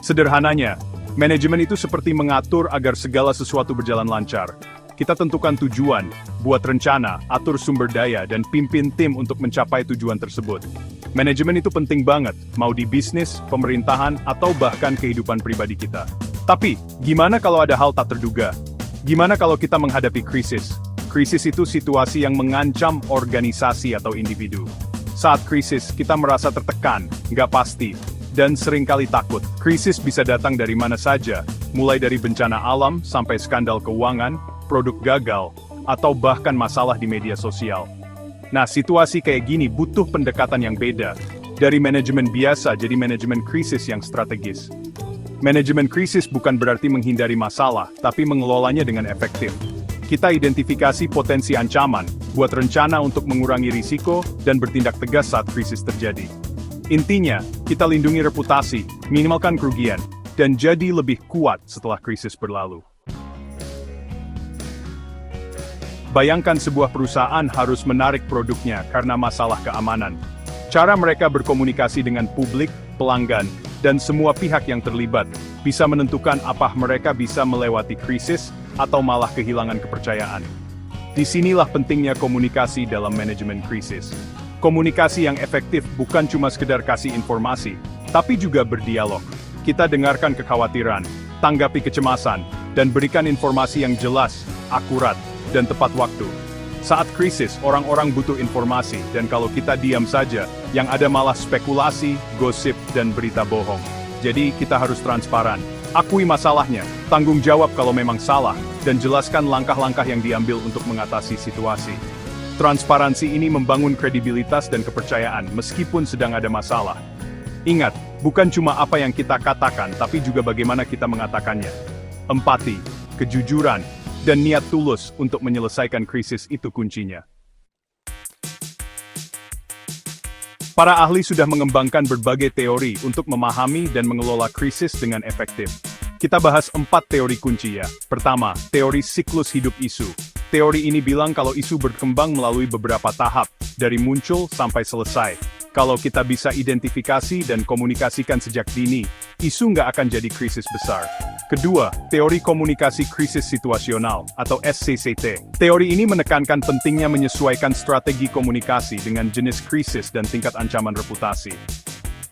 Sederhananya, manajemen itu seperti mengatur agar segala sesuatu berjalan lancar. Kita tentukan tujuan, buat rencana, atur sumber daya, dan pimpin tim untuk mencapai tujuan tersebut. Manajemen itu penting banget, mau di bisnis, pemerintahan, atau bahkan kehidupan pribadi kita. Tapi, gimana kalau ada hal tak terduga? Gimana kalau kita menghadapi krisis? Krisis itu situasi yang mengancam organisasi atau individu. Saat krisis, kita merasa tertekan, nggak pasti, dan seringkali takut. Krisis bisa datang dari mana saja, mulai dari bencana alam sampai skandal keuangan, produk gagal, atau bahkan masalah di media sosial. Nah, situasi kayak gini butuh pendekatan yang beda. Dari manajemen biasa jadi manajemen krisis yang strategis. Manajemen krisis bukan berarti menghindari masalah, tapi mengelolanya dengan efektif. Kita identifikasi potensi ancaman, buat rencana untuk mengurangi risiko, dan bertindak tegas saat krisis terjadi. Intinya, kita lindungi reputasi, minimalkan kerugian, dan jadi lebih kuat setelah krisis berlalu. Bayangkan sebuah perusahaan harus menarik produknya karena masalah keamanan. Cara mereka berkomunikasi dengan publik, pelanggan, dan semua pihak yang terlibat bisa menentukan apa mereka bisa melewati krisis atau malah kehilangan kepercayaan. Disinilah pentingnya komunikasi dalam manajemen krisis. Komunikasi yang efektif bukan cuma sekedar kasih informasi, tapi juga berdialog. Kita dengarkan kekhawatiran, tanggapi kecemasan, dan berikan informasi yang jelas, akurat, dan tepat waktu. Saat krisis, orang-orang butuh informasi, dan kalau kita diam saja, yang ada malah spekulasi, gosip, dan berita bohong. Jadi, kita harus transparan. Akui masalahnya, tanggung jawab kalau memang salah, dan jelaskan langkah-langkah yang diambil untuk mengatasi situasi. Transparansi ini membangun kredibilitas dan kepercayaan meskipun sedang ada masalah. Ingat, bukan cuma apa yang kita katakan, tapi juga bagaimana kita mengatakannya. Empati, kejujuran, dan niat tulus untuk menyelesaikan krisis itu kuncinya. Para ahli sudah mengembangkan berbagai teori untuk memahami dan mengelola krisis dengan efektif. Kita bahas 4 teori kunci ya. Pertama, teori siklus hidup isu. Teori ini bilang kalau isu berkembang melalui beberapa tahap, dari muncul sampai selesai. Kalau kita bisa identifikasi dan komunikasikan sejak dini, isu nggak akan jadi krisis besar. Kedua, teori komunikasi krisis situasional, atau SCCT. Teori ini menekankan pentingnya menyesuaikan strategi komunikasi dengan jenis krisis dan tingkat ancaman reputasi.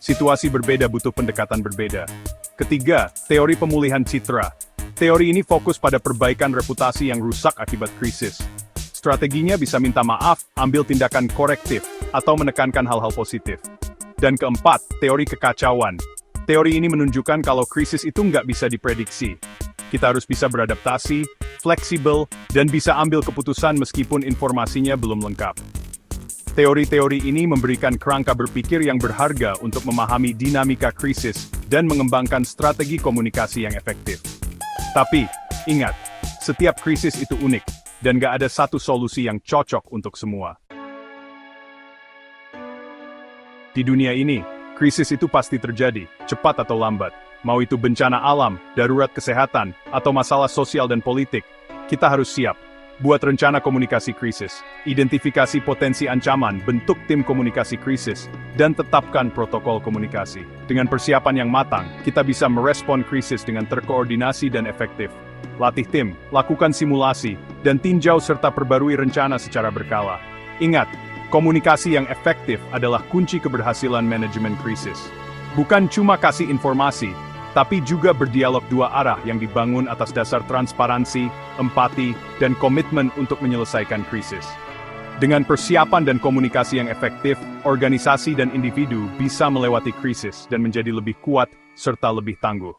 Situasi berbeda butuh pendekatan berbeda. Ketiga, teori pemulihan citra. Teori ini fokus pada perbaikan reputasi yang rusak akibat krisis. Strateginya bisa minta maaf, ambil tindakan korektif, atau menekankan hal-hal positif. Dan keempat, teori kekacauan. Teori ini menunjukkan kalau krisis itu nggak bisa diprediksi. Kita harus bisa beradaptasi, fleksibel, dan bisa ambil keputusan meskipun informasinya belum lengkap. Teori-teori ini memberikan kerangka berpikir yang berharga untuk memahami dinamika krisis dan mengembangkan strategi komunikasi yang efektif. Tapi, ingat, setiap krisis itu unik, dan gak ada satu solusi yang cocok untuk semua. Di dunia ini, krisis itu pasti terjadi, cepat atau lambat. Mau itu bencana alam, darurat kesehatan, atau masalah sosial dan politik, kita harus siap. Buat rencana komunikasi krisis, identifikasi potensi ancaman, bentuk tim komunikasi krisis, dan tetapkan protokol komunikasi. Dengan persiapan yang matang, kita bisa merespon krisis dengan terkoordinasi dan efektif. Latih tim, lakukan simulasi, dan tinjau serta perbarui rencana secara berkala. Ingat, komunikasi yang efektif adalah kunci keberhasilan manajemen krisis. Bukan cuma kasih informasi, tapi juga berdialog dua arah yang dibangun atas dasar transparansi, empati, dan komitmen untuk menyelesaikan krisis. Dengan persiapan dan komunikasi yang efektif, organisasi dan individu bisa melewati krisis dan menjadi lebih kuat serta lebih tangguh.